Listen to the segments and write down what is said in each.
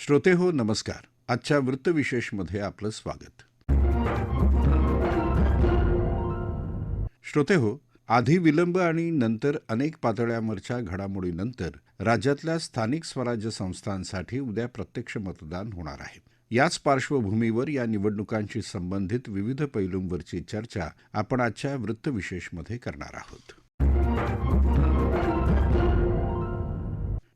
श्रोते हो नमस्कार. आजच्या वृत्तविशेषमध्ये आपलं स्वागत. श्रोते हो, आधी विलंब आणि नंतर अनेक पातळ्यांवरच्या घडामोडीनंतर राज्यातल्या स्थानिक स्वराज्य संस्थांसाठी उद्या प्रत्यक्ष मतदान होणार आहे. याच पार्श्वभूमीवर या निवडणुकांशी संबंधित विविध पैलूंवरची चर्चा आपण आजच्या वृत्तविशेषमध्ये करणार आहोत.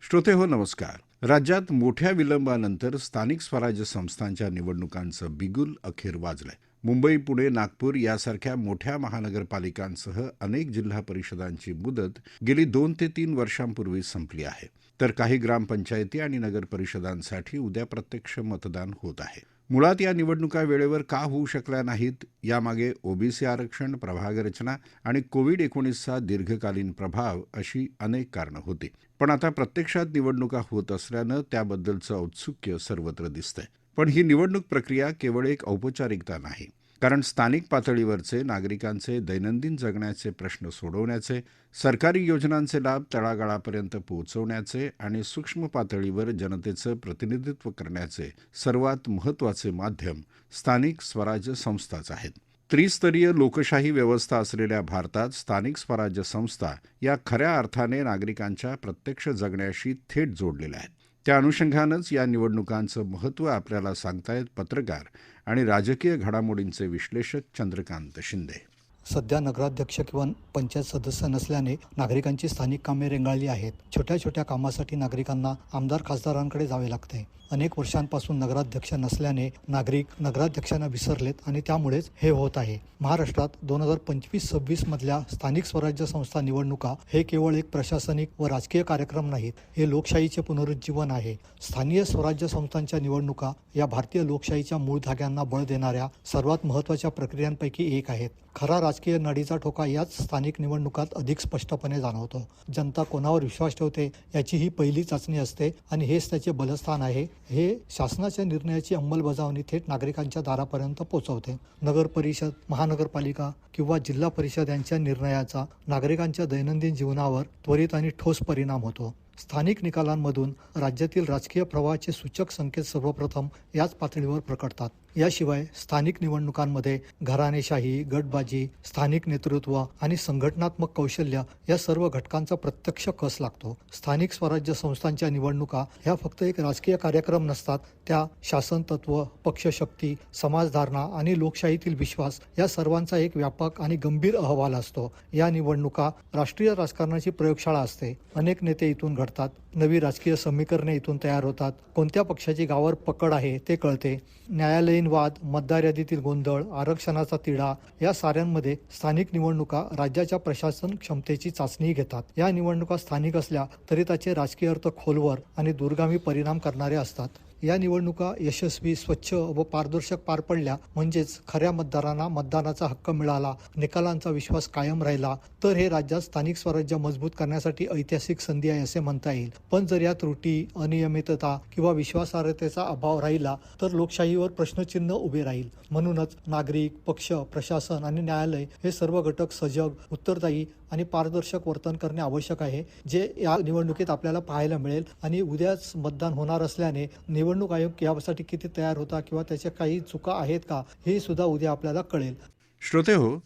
श्रोते हो नमस्कार. राज्यात मोठ्या विलंबानंतर स्थानिक स्वराज्य संस्थांच्या निवडणुकांचं बिगुल अखेर वाजलंय. मुंबई, पुणे, नागपूर यासारख्या मोठ्या महानगरपालिकांसह अनेक जिल्हा परिषदांची मुदत गेली 2 ते 3 वर्षांपूर्वी संपली आहे. तर काही ग्रामपंचायती आणि नगरपरिषदांसाठी उद्या प्रत्यक्ष मतदान होत आहे. मुळात या निवडणुका वेळेवर का होऊ शकल्या नाहीत, यामागे ओबीसी आरक्षण, प्रभाग रचना आणि कोविड-19चा दीर्घकालीन प्रभाव अशी अनेक कारणं होती. पण आता प्रत्यक्षात निवडणुका होत असल्यानं त्याबद्दलचं औत्सुक्य सर्वत्र दिसतंय. पण ही निवडणूक प्रक्रिया केवळ एक औपचारिकता नाही, कारण स्थानिक पातळीवरचे नागरिकांचे दैनंदिन जगण्याचे प्रश्न सोडवण्याचे, सरकारी योजनांचे लाभ तळागाळापर्यंत पोहोचवण्याचे आणि सूक्ष्म पातळीवर जनतेचं प्रतिनिधित्व करण्याचे सर्वात महत्त्वाचे माध्यम स्थानिक स्वराज्य संस्थाच आहेत. त्रिस्तरीय लोकशाही व्यवस्था असलेल्या भारतात स्थानिक स्वराज्य संस्था या खऱ्या अर्थाने नागरिकांच्या प्रत्यक्ष जगण्याशी थेट जोडलेल्या आहेत. त्या अनुषंगानंच या निवडणुकांचं महत्त्व आपल्याला सांगतायत पत्रकार आणि राजकीय घडामोडींचे विश्लेषक चंद्रकांत शिंदे. सध्या नगराध्यक्ष किंवा पंचायत सदस्य नसल्याने नागरिकांची स्थानिक कामे रेंगाळली आहेत. छोट्या छोट्या कामासाठी नागरिकांना आमदार खासदारांकडे जावे लागते. अनेक वर्षांपासून नगराध्यक्ष नसल्याने नागरिक नगराध्यक्षांना विसरलेत आणि त्यामुळेच हे होत आहे. महाराष्ट्रात 2025-26 मधल्या स्थानिक स्वराज्य संस्था निवडणुका हे केवळ एक प्रशासनिक व राजकीय कार्यक्रम नाहीत. हे लोकशाहीचे पुनरुज्जीवन आहे. स्थानीय स्वराज्य संस्थांच्या निवडणुका या भारतीय लोकशाहीच्या मूळ धाग्यांना बळ देणाऱ्या सर्वात महत्त्वाच्या प्रक्रियांपैकी एक आहेत. खरा राजकीय नडीचा ठोका याच स्थानिक निवडणुकात अधिक स्पष्टपणे जाणवतो. जनता कोणावर विश्वास ठेवते याची ही पहिली चाचणी असते आणि हेच त्याचे बलस्थान आहे. हे शासनाच्या निर्णयाची अंमलबजावणी थेट नागरिकांच्या दारापर्यंत पोहोचवते. नगर परिषद, महानगरपालिका किंवा जिल्हा परिषद यांच्या निर्णयाचा नागरिकांच्या दैनंदिन जीवनावर त्वरित आणि ठोस परिणाम होतो. स्थानिक निकालांमधून राज्यातील राजकीय प्रवाहाचे सूचक संकेत सर्वप्रथम याच पातळीवर प्रकटतात. याशिवाय स्थानिक निवडणुकांमध्ये घराणेशाही, गटबाजी, स्थानिक नेतृत्व आणि संघटनात्मक कौशल्य या सर्व घटकांचा प्रत्यक्ष कस लागतो. स्थानिक स्वराज्य संस्थांच्या निवडणुका ह्या फक्त एक राजकीय कार्यक्रम नसतात. त्या शासन तत्व, पक्षशक्ती, समाजधारणा आणि लोकशाहीतील विश्वास या सर्वांचा एक व्यापक आणि गंभीर अहवाल असतो. या निवडणुका राष्ट्रीय राजकारणाची प्रयोगशाळा असते. अनेक नेते इथून घडतात. नवी राजकीय समीकरणे इथून तयार होतात. कोणत्या पक्षाची गावावर पकड आहे ते कळते. न्यायालयीन वाद, मतदार यादीतील गोंधळ, आरक्षणाचा तिढा या साऱ्यांमध्ये स्थानिक निवडणुका राज्याच्या प्रशासन क्षमतेची चाचणी घेतात. या निवडणुका स्थानिक असल्या तरी त्याचे राजकीय अर्थ खोलवर आणि दूरगामी परिणाम करणारे असतात. या निवडणुका यशस्वी, स्वच्छ व पारदर्शक पार पडल्या म्हणजेच खऱ्या मतदारांना मतदानाचा हक्क मिळाला, निकालांचा विश्वास कायम राहिला, तर हे राज्यात स्थानिक स्वराज्य मजबूत करण्यासाठी ऐतिहासिक संधी आहे असे म्हणता येईल. पण जर या त्रुटी, अनियमितता किंवा विश्वासार्हतेचा अभाव राहिला तर लोकशाहीवर प्रश्नचिन्ह उभे राहील. म्हणूनच नागरिक, पक्ष, प्रशासन आणि न्यायालय हे सर्व घटक सजग, उत्तरदायी आणि पारदर्शक वर्तन करणे आवश्यक आहे, जे या निवडणुकीत आपल्याला पाहायला मिळेल. आणि उद्याच मतदान होणार असल्याने निवडणूक आयोग यासाठी किती तयार होता किंवा त्याच्या काही चुका आहेत का हे सुद्धा उद्या आपल्याला कळेल. श्रोते हो,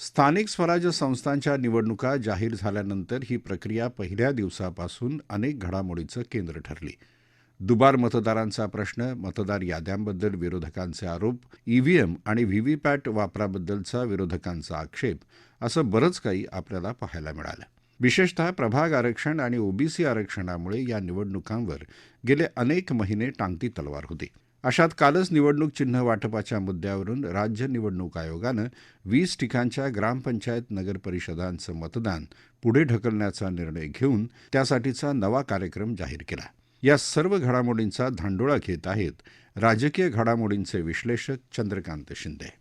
स्थानिक स्वराज्य संस्थांच्या निवडणुका जाहीर झाल्यानंतर ही प्रक्रिया पहिल्या दिवसापासून अनेक घडामोडीचं केंद्र ठरली. दुबार मतदारांचा प्रश्न, मतदार याद्यांबद्दल विरोधकांचे आरोप, ईव्हीएम आणि व्हीव्हीपॅट वापराबद्दलचा विरोधकांचा आक्षेप असं बरंच काही आपल्याला पाहायला मिळालं. विशेषतः प्रभाग आरक्षण आणि ओबीसी आरक्षणामुळे या निवडणुकांवर गेले अनेक महिने टांगती तलवार होती. अशात कालच निवडणूक चिन्ह वाटपाच्या मुद्द्यावरून राज्य निवडणूक आयोगानं 20 ठिकाणच्या ग्रामपंचायत नगरपरिषदांचं मतदान पुढे ढकलण्याचा निर्णय घेऊन त्यासाठीचा नवा कार्यक्रम जाहीर केला. या सर्व घडामोडींचा धांडोळा घेत आहेत राजकीय घडामोडींचे विश्लेषक चंद्रकांत शिंदे.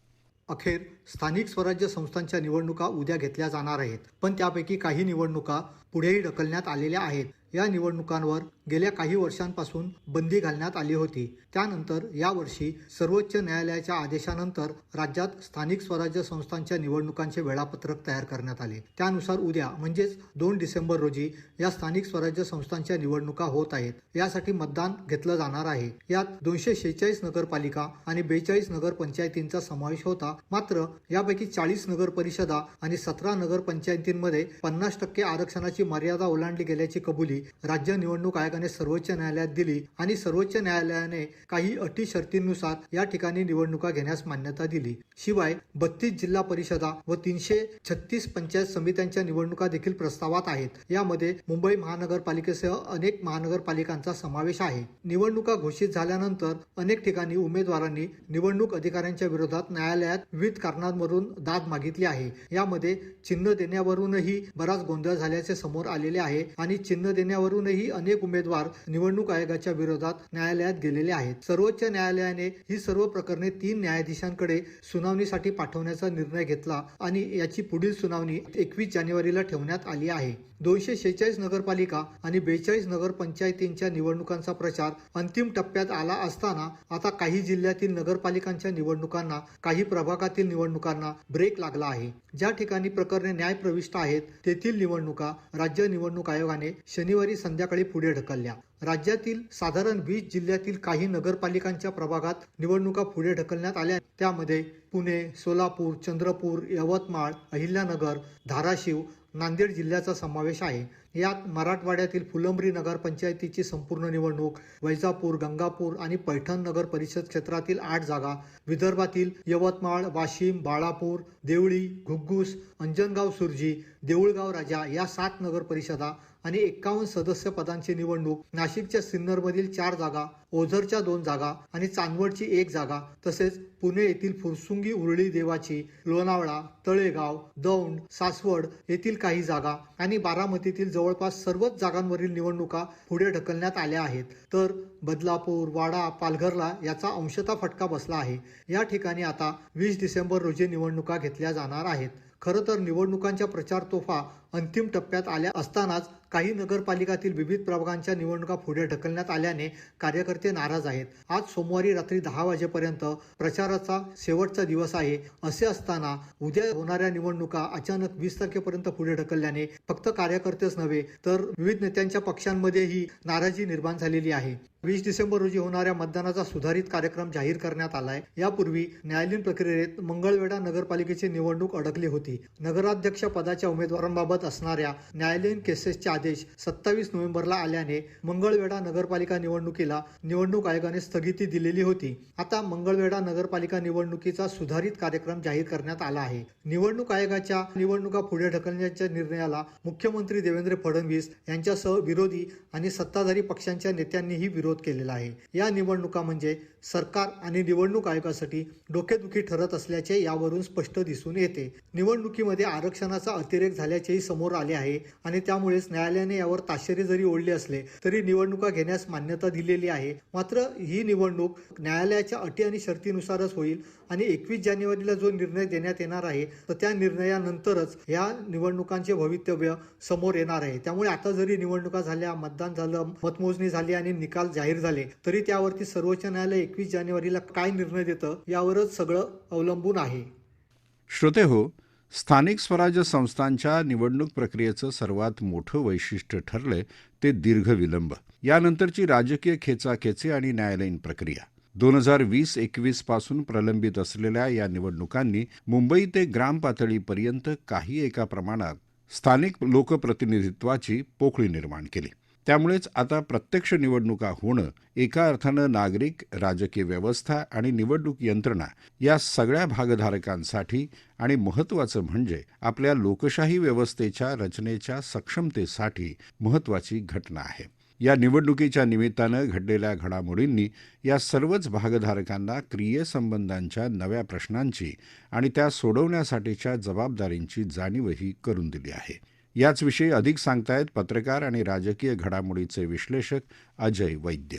अखेर स्थानिक स्वराज्य संस्थांच्या निवडणुका उद्या घेतल्या जाणार आहेत. पण त्यापैकी काही निवडणुका पुढेही ढकलण्यात आलेल्या आहेत. या निवडणुकांवर गेल्या काही वर्षांपासून बंदी घालण्यात आली होती. त्यानंतर यावर्षी सर्वोच्च न्यायालयाच्या आदेशानंतर राज्यात स्थानिक स्वराज्य संस्थांच्या निवडणुकांचे वेळापत्रक तयार करण्यात आले. त्यानुसार उद्या म्हणजेच 2 डिसेंबर रोजी या स्थानिक स्वराज्य संस्थांच्या निवडणुका होत आहेत. यासाठी मतदान घेतलं जाणार आहे. यात 246 नगरपालिका आणि 42 नगरपंचायतींचा समावेश होता. मात्र यापैकी 40 नगर परिषदा आणि 17 नगरपंचायतींमध्ये 50% आरक्षणाची मर्यादा ओलांडली गेल्याची कबुली राज्य निवडणूक आयोगाने सर्वोच्च न्यायालयात दिली आणि सर्वोच्च न्यायालयाने काही अटी शर्तींनुसार या ठिकाणी निवडणुका घेण्यास मान्यता दिली. शिवाय 32 जिल्हा परिषदा व 336 पंचायत समित्यांच्या निवडणुका देखील प्रस्तावात आहेत. यामध्ये मुंबई महानगरपालिकेसह अनेक महानगरपालिकांचा समावेश आहे. निवडणुका घोषित झाल्यानंतर अनेक ठिकाणी उमेदवारांनी निवडणूक अधिकाऱ्यांच्या विरोधात न्यायालयात विविध कारणांवरून दाद मागितली आहे. यामध्ये चिन्ह देण्यावरूनही बराच गोंधळ झाल्याचे समोर आलेले आहे आणि चिन्ह देण्यावरूनही अनेक उमेदवार निवडणूक आयोगाच्या विरोधात न्यायालयात गेलेले आहेत. सर्वोच्च न्यायालयाने ही सर्व प्रकरणे 3 न्यायाधीशांकडे सुनावणीसाठी पाठवण्याचा निर्णय घेतला आणि याची पुढील सुनावणी 21 जानेवारीला ठेवण्यात आली आहे. 246 नगरपालिका आणि 42 नगरपंचायतींच्या निवडणुकांचा प्रचार अंतिम टप्प्यात आला असताना आता काही जिल्ह्यातील नगरपालिकांच्या निवडणुकांना, काही प्रभागातील निवडणुकांना ब्रेक लागला आहे. ज्या ठिकाणी प्रकरणे न्यायप्रविष्ट आहेत तेथील निवडणुका राज्य निवडणूक आयोगाने शनिवारी संध्याकाळी पुढे ढकलल्या. राज्यातील साधारण 20 जिल्ह्यातील काही नगरपालिकांच्या प्रभागात निवडणुका पुढे ढकलण्यात आल्या. त्यामध्ये पुणे, सोलापूर, चंद्रपूर, यवतमाळ, अहिल्यानगर, धाराशिव, नांदेड जिल्ह्याचा समावेश आहे. यात मराठवाड्यातील फुलंब्री नगरपंचायतीची संपूर्ण निवडणूक, वैजापूर, गंगापूर आणि पैठण नगर परिषद क्षेत्रातील 8 जागा, विदर्भातील यवतमाळ, वाशिम, बाळापूर, देवळी, घुग्गुस, अंजनगाव सुर्जी, देऊळगाव राजा या 7 नगर परिषदा आणि 51 सदस्य पदांची निवडणूक, नाशिकच्या सिन्नरमधील 4 जागा, ओझरच्या 2 जागा आणि चांदवडची 1 जागा, तसेच पुणे येथील फुरसुंगी उरळी देवाची, लोणावळा, तळेगाव, दौंड, सासवड येथील काही जागा आणि बारामतीतील जवळपास सर्वच जागांवरील निवडणुका पुढे ढकलण्यात आल्या आहेत. तर बदलापूर, वाडा, पालघरला याचा अंशतः फटका बसला आहे. या ठिकाणी आता 20 डिसेंबर रोजी निवडणुका घेतल्या जाणार आहेत. खरं तर निवडणुकांच्या प्रचार तोफा अंतिम टप्प्यात आल्या असतानाच काही नगरपालिकातील विविध प्रभागांच्या निवडणुका पुढे ढकलण्यात आल्याने कार्यकर्ते नाराज आहेत. आज सोमवारी रात्री 10 वाजेपर्यंत प्रचाराचा शेवटचा दिवस आहे. असे असताना उद्या होणाऱ्या निवडणुका अचानक 20 तारखेपर्यंत पुढे ढकलल्याने फक्त कार्यकर्तेच नव्हे तर विविध नेत्यांच्या पक्षांमध्येही नाराजी निर्माण झालेली आहे. 20 डिसेंबर रोजी होणाऱ्या मतदानाचा सुधारित कार्यक्रम जाहीर करण्यात आलाय. यापूर्वी न्यायालयीन प्रक्रियेत मंगळवेढा नगरपालिकेची निवडणूक अडकली होती. नगराध्यक्ष पदाच्या उमेदवारांबाबत असणाऱ्या न्यायालयीन केसेसचे आदेश 27 नोव्हेंबरला आल्याने मंगळवेढा नगरपालिका निवडणुकीला निवडणूक आयोगाने स्थगिती दिलेली होती. आता मंगळवेढा नगरपालिका निवडणुकीचा सुधारित कार्यक्रम जाहीर करण्यात आला आहे. निवडणूक आयोगाच्या निवडणुका पुढे ढकलण्याच्या निर्णयाला मुख्यमंत्री देवेंद्र फडणवीस यांच्यासह विरोधी आणि सत्ताधारी पक्षांच्या नेत्यांनीही विरोध केलेला आहे. या निवडणुका म्हणजे सरकार आणि निवडणूक आयोगासाठी डोकेदुखी ठरत असल्याचे यावरून स्पष्ट दिसून येते. निवडणुकीमध्ये आरक्षणाचा अतिरेक झाल्याचेही समोर आले आहे आणि त्यामुळेच न्यायालयाने यावर ताशेरे जरी ओढले असले तरी निवडणुका घेण्यास मान्यता दिलेली आहे. मात्र ही निवडणूक न्यायालयाच्या अटी आणि शर्तीनुसारच होईल आणि 21 जानेवारीला जो निर्णय देण्यात येणार आहे तर त्या निर्णयानंतरच या निवडणुकांचे भवितव्य समोर येणार आहे. त्यामुळे आता जरी निवडणुका झाल्या, मतदान झालं, मतमोजणी झाली आणि निकाल जाहीर झाले तरी त्यावरती सर्वोच्च न्यायालय 21 जानेवारीला काय निर्णय देतं यावरच सगळं अवलंबून आहे. श्रोतेहो, स्थानिक स्वराज्य संस्थांच्या निवडणूक प्रक्रियेचं सर्वात मोठं वैशिष्ट्य ठरलंय ते दीर्घ विलंब. यानंतरची राजकीय खेचाखेची आणि न्यायालयीन प्रक्रिया. 2020-21 पासून प्रलंबित असलेल्या या निवडणुकांनी मुंबई ते ग्राम पातळीपर्यंत काही एका प्रमाणात स्थानिक लोकप्रतिनिधित्वाची पोकळी निर्माण केली. त्यामुळेच आता प्रत्यक्ष निवडणुका होणं एका अर्थानं नागरिक, राजकीय व्यवस्था आणि निवडणूक यंत्रणा या सगळ्या भागधारकांसाठी आणि महत्त्वाचं म्हणजे आपल्या लोकशाही व्यवस्थेच्या रचनेच्या सक्षमतेसाठी महत्त्वाची घटना आहे. या निवडणुकीच्या निमित्तानं घडलेल्या घडामोडींनी या सर्वच भागधारकांना क्रियेसंबंधांच्या नव्या प्रश्नांची आणि त्या सोडवण्यासाठीच्या जबाबदारींची जाणीवही करून दिली आहे. याचविषयी अधिक सांगतायत पत्रकार आणि राजकीय घडामोडीचे विश्लेषक अजय वैद्य.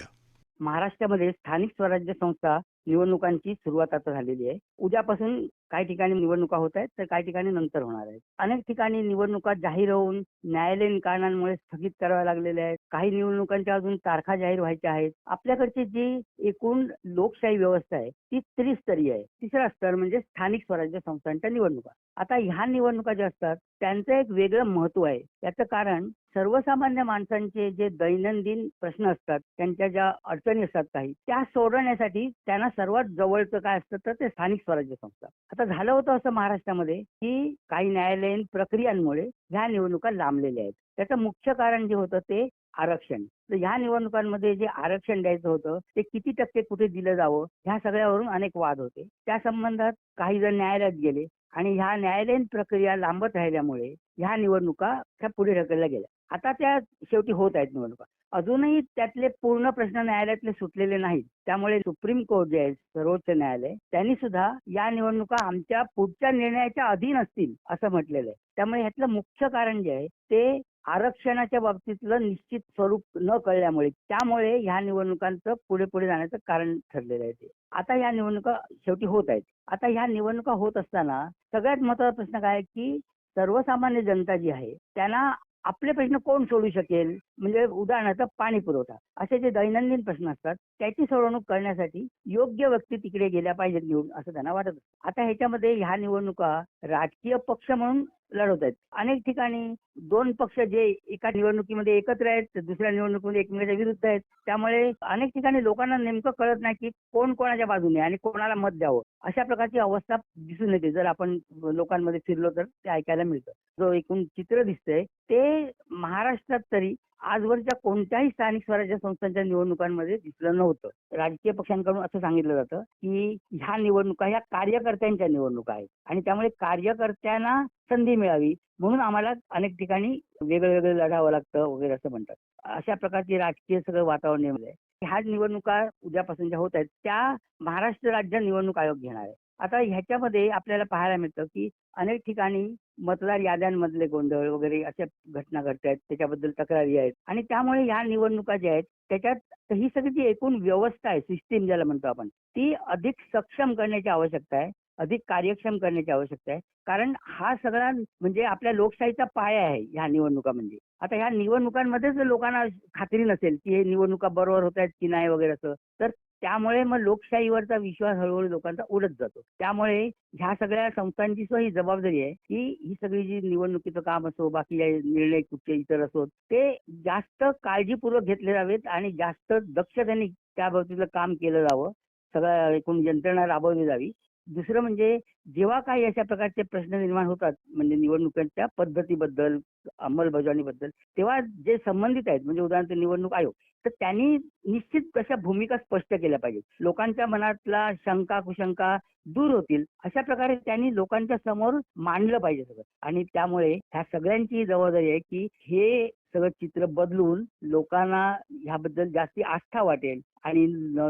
महाराष्ट्रामध्ये स्थानिक स्वराज्य संस्था निवडणुकांची सुरुवात आता झालेली आहे. उद्यापासून काही ठिकाणी निवडणुका होत आहेत, तर काही ठिकाणी नंतर होणार आहेत. अनेक ठिकाणी निवडणुका जाहीर होऊन न्यायालयीन कारणांमुळे स्थगित कराव्या लागलेल्या आहेत. काही निवडणुकांच्या अजून तारखा जाहीर व्हायच्या आहेत. आपल्याकडची जी एकूण लोकशाही व्यवस्था आहे ती त्रिस्तरीय आहे. तिसरा स्तर म्हणजे स्थानिक स्वराज्य संस्थांच्या निवडणुका. आता ह्या निवडणुका ज्या असतात त्यांचं एक वेगळं महत्व आहे. त्याचं कारण सर्वसामान्य माणसांचे जे दैनंदिन प्रश्न असतात, त्यांच्या ज्या अडचणी असतात काही, त्या सोडवण्यासाठी त्यांना सर्वात जवळचं काय असतं तर ते स्थानिक स्वराज्य संस्था. आता झालं होतं असं महाराष्ट्रामध्ये की काही न्यायालयीन प्रक्रियांमुळे ह्या निवडणुका लांबलेल्या आहेत. त्याचं मुख्य कारण जे होतं ते आरक्षण. तर ह्या निवडणुकांमध्ये जे आरक्षण द्यायचं होतं ते किती टक्के कुठे दिलं जावं ह्या सगळ्यावरून अनेक वाद होते. त्या संबंधात काही जण न्यायालयात गेले आणि ह्या न्यायालयीन प्रक्रिया लांबत राहिल्यामुळे ह्या निवडणुका त्या पुढे ढकलल्या गेल्या. आता त्या शेवटी होत आहेत निवडणुका. अजूनही त्यातले पूर्ण प्रश्न न्यायालयातले सुटलेले नाहीत. त्यामुळे सुप्रीम कोर्ट जे आहे सर्वोच्च न्यायालय त्यांनी सुद्धा या निवडणुका आमच्या पुढच्या निर्णयाच्या अधीन असतील असं म्हटलेलं आहे. त्यामुळे ह्यातलं मुख्य कारण जे आहे ते आरक्षणाच्या बाबतीतलं निश्चित स्वरूप न कळल्यामुळे त्यामुळे ह्या निवडणुकांचं पुढे पुढे जाण्याचं कारण ठरलेलं आहे ते. आता ह्या निवडणुका शेवटी होत आहेत. आता ह्या निवडणुका होत असताना सगळ्यात महत्त्वाचा प्रश्न काय आहे की सर्वसामान्य जनता जी आहे त्यांना आपले प्रश्न कोण सोडू शकेल? म्हणजे उदाहरणार्थ पाणी पुरवठा असे जे दैनंदिन प्रश्न असतात त्याची सोडवणूक करण्यासाठी योग्य व्यक्ती तिकडे गेल्या पाहिजेत निवडून असं त्यांना वाटत असतं. आता ह्याच्यामध्ये ह्या निवडणुका राजकीय पक्ष म्हणून लढवत आहेत. अनेक ठिकाणी दोन पक्ष जे एका निवडणुकीमध्ये एकत्र आहेत तर दुसऱ्या निवडणुकीमध्ये एकमेकांच्या विरुद्ध आहेत. त्यामुळे अनेक ठिकाणी लोकांना नेमकं कळत नाही की कोण कोणाच्या बाजूने आणि कोणाला मत द्यावं अशा प्रकारची अवस्था दिसून येते. जर आपण लोकांमध्ये फिरलो तर ते ऐकायला मिळतं. जो एकूण चित्र दिसतंय ते महाराष्ट्रात तरी आजवरच्या कोणत्याही स्थानिक स्वराज्य संस्थांच्या निवडणुकांमध्ये दिसलं नव्हतं. राजकीय पक्षांकडून असं सांगितलं जातं की ह्या निवडणुका ह्या कार्यकर्त्यांच्या निवडणुका आहेत आणि त्यामुळे कार्यकर्त्यांना संधी मिळावी म्हणून आम्हाला अनेक ठिकाणी वेगळं लढावं लागतं वगैरे असं म्हणतात. अशा प्रकारची राजकीय सगळं वातावरण निर्माण आहे. ह्या निवडणुका उद्यापासून ज्या होत आहेत त्या महाराष्ट्र राज्य निवडणूक आयोग घेणार आहे. आता ह्याच्यामध्ये आपल्याला पाहायला मिळतं की अनेक ठिकाणी मतदार याद्यांमधले गोंधळ वगैरे अशा घटना घडत आहेत. त्याच्याबद्दल तक्रारी आहेत आणि त्यामुळे ह्या निवडणुका ज्या आहेत त्याच्यात ही सगळी जी एकूण व्यवस्था आहे सिस्टीम ज्याला म्हणतो आपण ती अधिक सक्षम करण्याची आवश्यकता आहे. अधिक कार्यक्षम करण्याची आवश्यकता आहे. कारण हा सगळा म्हणजे आपल्या लोकशाहीचा पाया आहे ह्या निवडणुका म्हणजे. आता ह्या निवडणुकांमध्येच लोकांना खात्री नसेल की हे निवडणुका बरोबर होत आहेत की नाही वगैरे असं तर त्यामुळे मग लोकशाहीवरचा विश्वास हळूहळू लोकांचा उडत जातो. त्यामुळे ह्या सगळ्या संस्थांची ही जबाबदारी आहे की ही सगळी जी निवडणुकीचं काम असो बाकी निर्णय कुठचे इतर असो ते जास्त काळजीपूर्वक घेतले जावेत आणि जास्त दक्षतेने त्या बाबतीतलं काम केलं जावं. सगळं एकूण यंत्रणा राबवली जावी. दुसरं म्हणजे जेव्हा काही अशा प्रकारचे प्रश्न निर्माण होतात म्हणजे निवडणुकांच्या पद्धतीबद्दल अंमलबजावणीबद्दल तेव्हा जे संबंधित आहेत म्हणजे उदाहरणार्थ निवडणूक आयोग तर त्यांनी निश्चित अशा भूमिका स्पष्ट केल्या पाहिजेत. लोकांच्या मनातला शंका कुशंका दूर होतील अशा प्रकारे त्यांनी लोकांच्या समोर मांडलं पाहिजे सगळं आणि त्यामुळे ह्या सगळ्यांची जबाबदारी आहे की हे सगळं चित्र बदलून लोकांना ह्याबद्दल जास्ती आस्था वाटेल आणि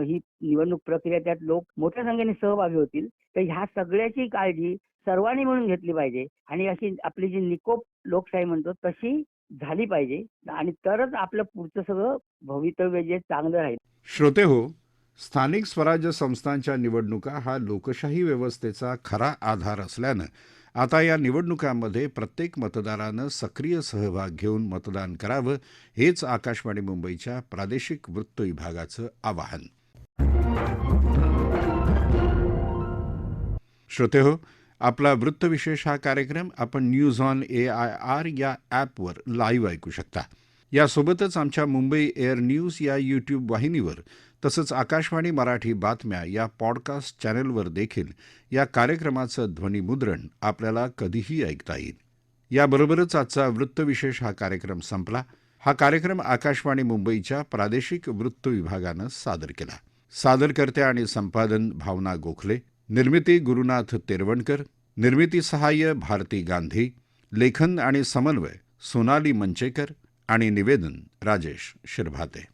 ही निवडणूक प्रक्रिया त्यात लोक मोठ्या संख्येने सहभागी होतील. तर ह्या सगळ्याची काळजी सर्वांनी मिळून घेतली पाहिजे आणि अशी आपली जी निकोप लोकशाही म्हणतो तशी झाली पाहिजे आणि तरच आपलं पुढचं सगळं भवितव्य जे चांगलं राहील. श्रोते हो, स्थानिक स्वराज्य संस्थांच्या निवडणुका हा लोकशाही व्यवस्थेचा खरा आधार असल्यानं आता या निवडणुकांमध्ये प्रत्येक मतदारानं सक्रिय सहभाग घेऊन मतदान करावं हेच आकाशवाणी मुंबईच्या प्रादेशिक वृत्त विभागाचं आवाहन. श्रोते हो, आपला वृत्तविशेष हा कार्यक्रम आपण न्यूज ऑन AIR या ॲपवर लाईव्ह ऐकू शकता. यासोबतच आमच्या मुंबई एअर न्यूज या यूट्यूब वाहिनीवर तसंच आकाशवाणी मराठी बातम्या या पॉडकास्ट चॅनलवर देखील या कार्यक्रमाचं ध्वनिमुद्रण आपल्याला कधीही ऐकता येईल. याबरोबरच आजचा वृत्तविशेष हा कार्यक्रम संपला. हा कार्यक्रम आकाशवाणी मुंबईच्या प्रादेशिक वृत्त विभागानं सादर केला. सादरकर्ते आणि संपादन भावना गोखले, निर्मिती गुरुनाथ तेरवणकर, निर्मिती सहाय्य भारती गांधी, लेखन आणि समन्वय सोनाली मंचेकर आणि निवेदन राजेश शिरभाते.